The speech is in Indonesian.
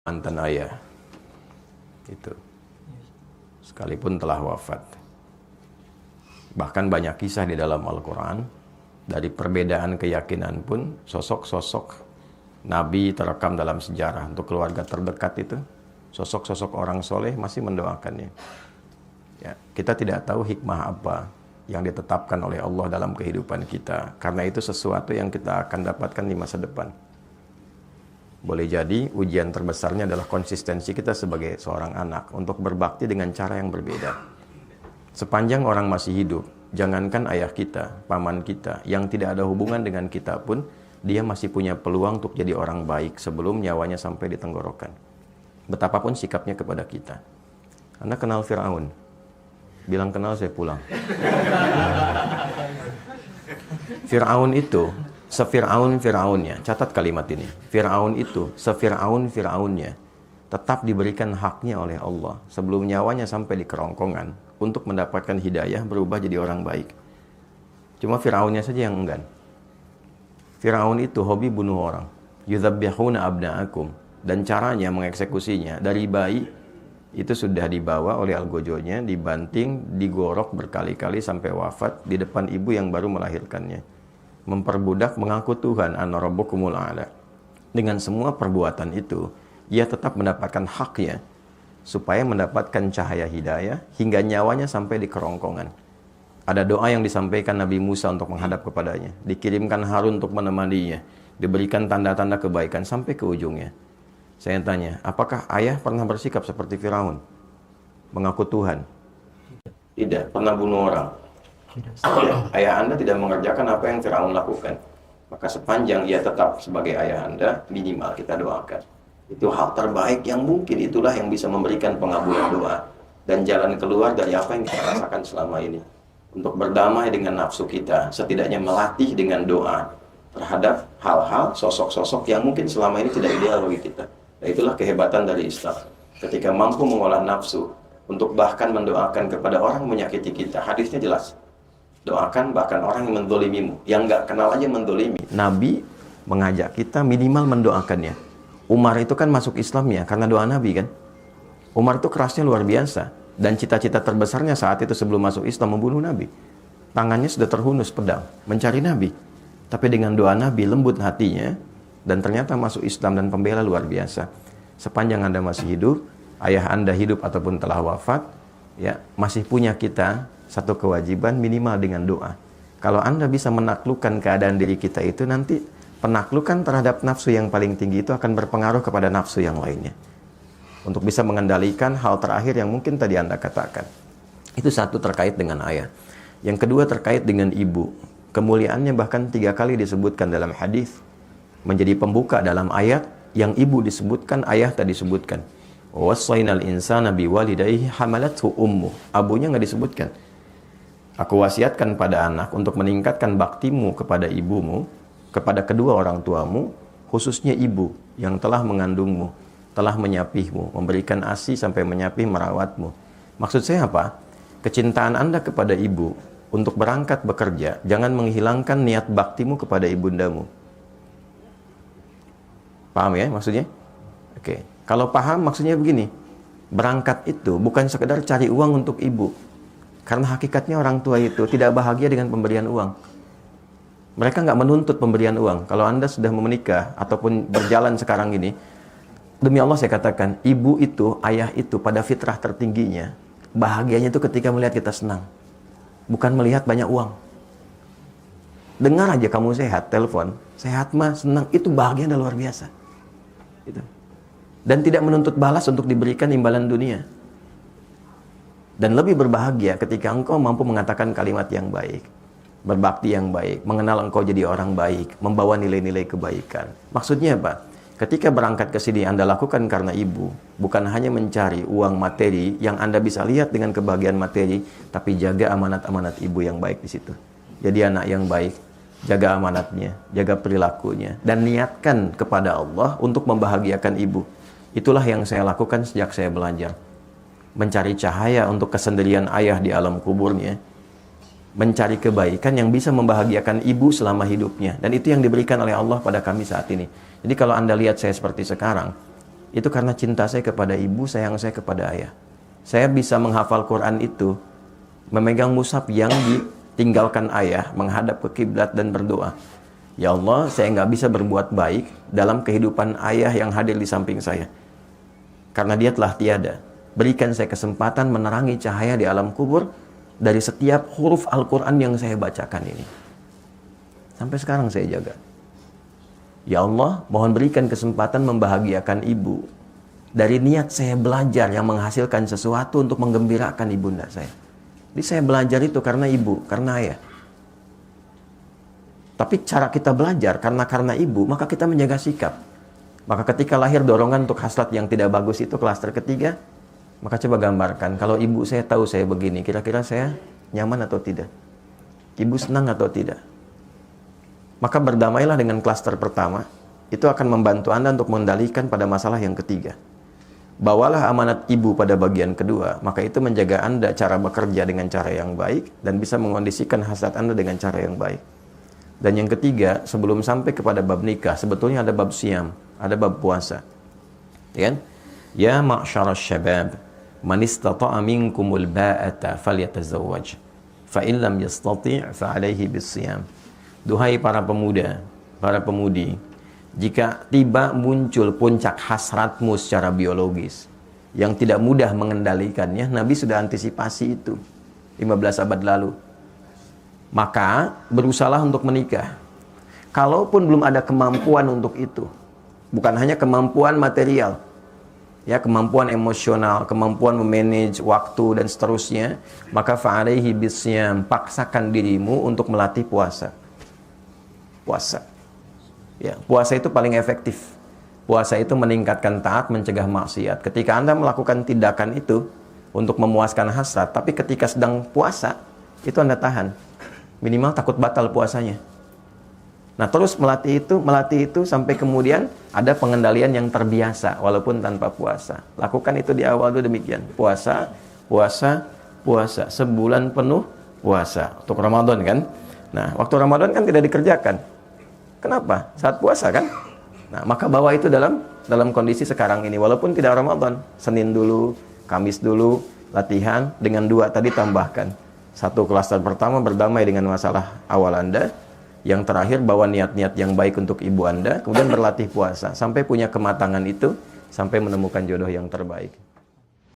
mantan ayah itu sekalipun telah wafat. Bahkan banyak kisah di dalam Al-Quran, dari perbedaan keyakinan pun sosok-sosok Nabi terekam dalam sejarah. Untuk keluarga terdekat itu sosok-sosok orang soleh masih mendoakannya ya. Kita tidak tahu hikmah apa yang ditetapkan oleh Allah dalam kehidupan kita, karena itu sesuatu yang kita akan dapatkan di masa depan. Boleh jadi ujian terbesarnya adalah konsistensi kita sebagai seorang anak untuk berbakti dengan cara yang berbeda. Sepanjang orang masih hidup, jangankan ayah kita, paman kita, yang tidak ada hubungan dengan kita pun, dia masih punya peluang untuk jadi orang baik sebelum nyawanya sampai di tenggorokan. Betapapun sikapnya kepada kita. Anda kenal Fir'aun? Bilang kenal, saya pulang. Fir'aun itu Fir'aunnya, catat kalimat ini. Fir'aun itu Fir'aunnya tetap diberikan haknya oleh Allah sebelum nyawanya sampai di kerongkongan untuk mendapatkan hidayah berubah jadi orang baik. Cuma Fir'aunnya saja yang enggan. Fir'aun itu hobi bunuh orang. Yudzabbihuna abna'akum, dan caranya mengeksekusinya dari bayi itu sudah dibawa oleh algojonya, dibanting, digorok berkali-kali sampai wafat di depan ibu yang baru melahirkannya. Memperbudak, mengaku Tuhan, ana rabbukumul a'la. Dengan semua perbuatan itu, ia tetap mendapatkan haknya supaya mendapatkan cahaya hidayah hingga nyawanya sampai di kerongkongan. Ada doa yang disampaikan Nabi Musa untuk menghadap kepadanya, dikirimkan Harun untuk menemaninya, diberikan tanda-tanda kebaikan sampai ke ujungnya. Saya tanya, apakah ayah pernah bersikap seperti Firaun? Mengaku Tuhan? Tidak. Pernah bunuh orang? Ayah Anda tidak mengerjakan apa yang Firaun lakukan. Maka sepanjang ia tetap sebagai ayah Anda, minimal kita doakan. Itu hal terbaik yang mungkin, itulah yang bisa memberikan pengabulan doa dan jalan keluar dari apa yang kita rasakan selama ini. Untuk berdamai dengan nafsu kita, setidaknya melatih dengan doa terhadap hal-hal, sosok-sosok yang mungkin selama ini tidak ideal bagi kita. Dan itulah kehebatan dari Islam. Ketika mampu mengolah nafsu untuk bahkan mendoakan kepada orang yang menyakiti kita. Hadisnya jelas. Doakan bahkan orang yang mendolimimu, yang nggak kenal aja mendolimi. Nabi mengajak kita minimal mendoakannya. Umar itu kan masuk Islam ya karena doa Nabi kan. Umar itu kerasnya luar biasa, dan cita-cita terbesarnya saat itu sebelum masuk Islam membunuh Nabi. Tangannya sudah terhunus pedang mencari Nabi, tapi dengan doa Nabi lembut hatinya, dan ternyata masuk Islam dan pembela luar biasa. Sepanjang Anda masih hidup, ayah Anda hidup ataupun telah wafat, ya masih punya kita satu kewajiban minimal dengan doa. Kalau Anda bisa menaklukkan keadaan diri kita itu, nanti penaklukan terhadap nafsu yang paling tinggi itu akan berpengaruh kepada nafsu yang lainnya. Untuk bisa mengendalikan hal terakhir yang mungkin tadi Anda katakan. Itu satu terkait dengan ayah. Yang kedua terkait dengan ibu. Kemuliaannya bahkan 3 kali disebutkan dalam hadis. Menjadi pembuka dalam ayat yang ibu disebutkan, ayah tadi disebutkan. Wassaynal insana biwalidayhi hamalathu ummuh. Abunya nggak disebutkan. Aku wasiatkan pada anak untuk meningkatkan baktimu kepada ibumu, kepada kedua orang tuamu, khususnya ibu yang telah mengandungmu, telah menyapihmu, memberikan ASI sampai menyapih merawatmu. Maksud saya apa? Kecintaan Anda kepada ibu untuk berangkat bekerja, jangan menghilangkan niat baktimu kepada ibundamu. Paham ya maksudnya? Oke. Kalau paham maksudnya begini, berangkat itu bukan sekedar cari uang untuk ibu. Karena hakikatnya orang tua itu tidak bahagia dengan pemberian uang. Mereka nggak menuntut pemberian uang. Kalau Anda sudah menikah ataupun berjalan sekarang ini, demi Allah saya katakan, ibu itu, ayah itu pada fitrah tertingginya, bahagianya itu ketika melihat kita senang. Bukan melihat banyak uang. Dengar aja kamu sehat, telepon, sehat mah, senang, itu bahagia dan luar biasa. Itu. Dan tidak menuntut balas untuk diberikan imbalan dunia. Dan lebih berbahagia ketika engkau mampu mengatakan kalimat yang baik, berbakti yang baik, mengenal engkau jadi orang baik, membawa nilai-nilai kebaikan. Maksudnya apa? Ketika berangkat ke sini Anda lakukan karena ibu, bukan hanya mencari uang materi yang Anda bisa lihat dengan kebahagiaan materi, tapi jaga amanat-amanat ibu yang baik di situ. Jadi anak yang baik, jaga amanatnya, jaga perilakunya, dan niatkan kepada Allah untuk membahagiakan ibu. Itulah yang saya lakukan sejak saya belajar. Mencari cahaya untuk kesendirian ayah di alam kuburnya, mencari kebaikan yang bisa membahagiakan ibu selama hidupnya. Dan itu yang diberikan oleh Allah pada kami saat ini. Jadi kalau Anda lihat saya seperti sekarang, Itu karena cinta saya kepada ibu, sayang saya kepada ayah. Saya bisa menghafal Quran itu, memegang mushaf yang ditinggalkan ayah, menghadap ke kiblat dan berdoa. Ya Allah, saya nggak bisa berbuat baik dalam kehidupan ayah yang hadir di samping saya. Karena dia telah tiada. Berikan saya kesempatan menerangi cahaya di alam kubur dari setiap huruf Al-Quran yang saya bacakan ini. Sampai sekarang saya jaga. Ya Allah, mohon berikan kesempatan membahagiakan ibu. Dari niat saya belajar yang menghasilkan sesuatu untuk menggembirakan ibunda saya. Jadi saya belajar itu karena ibu, karena ayah. Tapi cara kita belajar karena ibu, maka kita menjaga sikap. Maka ketika lahir dorongan untuk hasrat yang tidak bagus itu klaster ketiga, maka coba gambarkan, kalau ibu saya tahu saya begini, kira-kira saya nyaman atau tidak? Ibu senang atau tidak? Maka berdamailah dengan klaster pertama, itu akan membantu Anda untuk mengendalikan pada masalah yang ketiga. Bawalah amanat ibu pada bagian kedua, maka itu menjaga Anda cara bekerja dengan cara yang baik, dan bisa mengondisikan hasrat Anda dengan cara yang baik. Dan yang ketiga, sebelum sampai kepada bab nikah, sebetulnya ada bab siam, ada bab puasa. Ya ma'syarasy syabab, man istata'a minkumul ba'ata falyatazawwaj, fa in lam yastati' fa 'alaihi bis-siyam. Duhai para pemuda, para pemudi, jika tiba muncul puncak hasratmu secara biologis yang tidak mudah mengendalikannya, Nabi sudah antisipasi itu 15 abad lalu. Maka berusahalah untuk menikah. Kalaupun belum ada kemampuan untuk itu, bukan hanya kemampuan material, ya, kemampuan emosional, kemampuan memanage waktu dan seterusnya, maka fa'alaihi bisyam, paksakan dirimu untuk melatih puasa. Puasa. Ya, puasa itu paling efektif. Puasa itu meningkatkan taat, mencegah maksiat. Ketika Anda melakukan tindakan itu untuk memuaskan hasrat, tapi ketika sedang puasa, itu Anda tahan. Minimal takut batal puasanya. Nah, terus melatih itu sampai kemudian ada pengendalian yang terbiasa walaupun tanpa puasa. Lakukan itu di awal dulu demikian. Puasa, puasa, puasa. Sebulan penuh puasa. Untuk Ramadan kan? Nah, waktu Ramadan kan tidak dikerjakan. Kenapa? Saat puasa kan? Nah, maka bawa itu dalam kondisi sekarang ini. Walaupun tidak Ramadan. Senin dulu, Kamis dulu, latihan. Dengan 2 tadi tambahkan. 1 klaster pertama berdamai dengan masalah awal Anda. Yang terakhir bawa niat-niat yang baik untuk ibu Anda. Kemudian berlatih puasa. Sampai punya kematangan itu. Sampai menemukan jodoh yang terbaik.